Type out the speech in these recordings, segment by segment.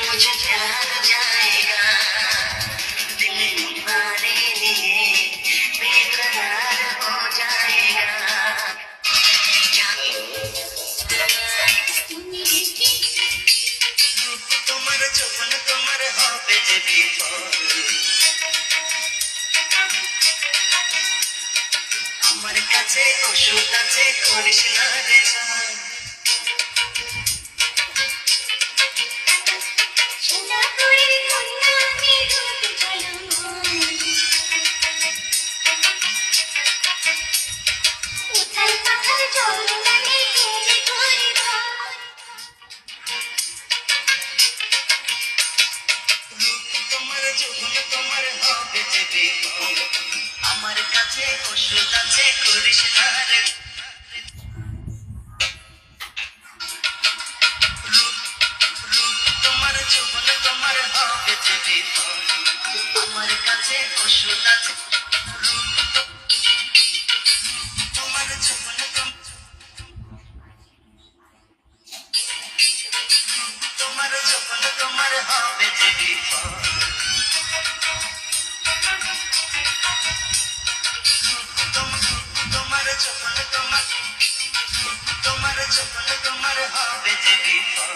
मुझे प्यार जाएगा दिल दीवाने लिए बेकरार हो जाएगा তোমার যখন তোমার হবে যে বিফল আমার কাছে ওষুধ আছে করিস না রে চাল তোমার যখন তোমার হবে যে বিফল আমার কাছে ওষুধ আছে করিস না রে তোমার যখন তোমার হবে যে বিফল আমার কাছে ওষুধ আছে তোমার যখন তোমার যখন তোমার হবে যে বিফল তোমার যখন তোমার যখন তোমার হবে যে বিফল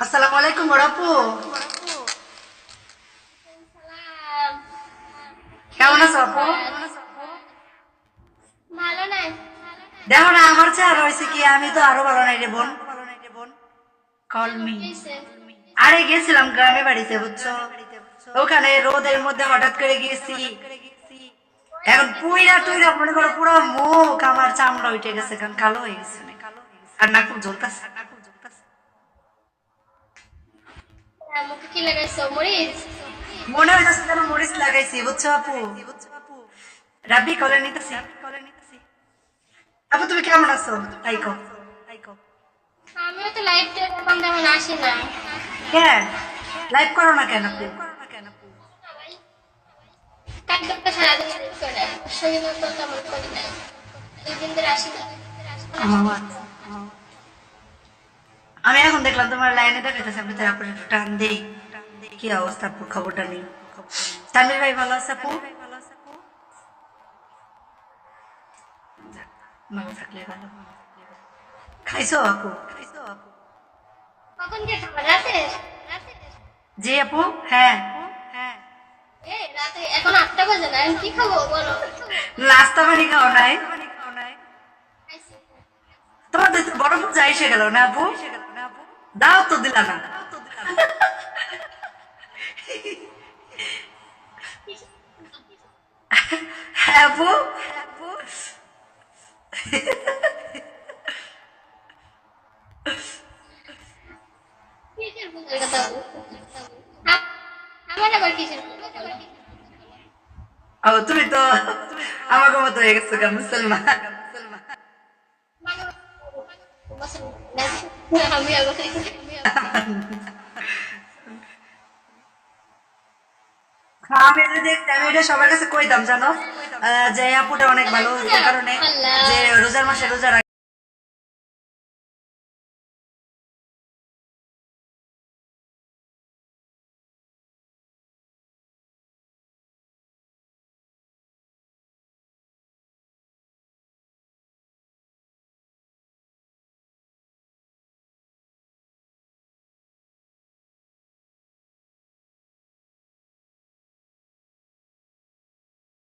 আসসালামু আলাইকুম বড় আপু, কেমন আছো আপু? ভালো নাই। দেখো না আমার চেহারা হয়েছে কি, আমি তো আরো ভালো নাই রে বোন। Call me. আরে গেছিলাম গ্রামে বাড়িতে, বুঝছো, ওখানে রোদের মধ্যে হঠাৎ করে গেছি, এখন পুইরা টুইরা মনে করো পুরো মুখ আমার চামড়া উঠে গেছে, কারণ কালো হয়ে গেছে আর না খুব জ্বলতাছে। মুখে কি লাগাইছো? মরিচ? মনে হইতেছে যেন মরিচ লাগাইছি, বুঝছো আপু। রাব্বি কলে নিতেছি। আপু তুমি কেমন আছো? আইকো আমিও তো লাইভ এখন তেমন আসি না। কেন লাইভ করো না কেন আপু? কাটটা সারাদিন লাইভ করে সেজন্য তো তেমন করি না, 2 দিন ধরে আসি না। আমি এখন দেখলাম তোমার লাইনে দেখাইতেছে, আমি তো আপুর একটু টান দেই। কি অবস্থা আপু, খবরটা নেই। তানভীর ভাই ভালো আছে আপু? ভালো থাকলে ভালো। খাইছো আপু? কখন খেতে হবে? রাতে? জি আপু, হ্যাঁ। রাতে এখন 8টা বাজে না, এখন কি খাবো বলো? নাস্তা পানি খাও নাই? খাইছি। তোমাদের তো বড় পূজা এসে গেল না আপু, দাও তো দিলা না। হ্যাঁ আপু, কিসের পূজার কথা বলছো? আমার আবার কিসের পূজা? ও তুমি তো আমাকে মতো হয়ে গেছো গা, মুসলমান। আমি আবার আমি এটা দেখতে, আমি এটা সবার কাছে কইতাম জানো, যে আপুটা অনেক ভালো, এই কারণে যে রোজার মাসে রোজা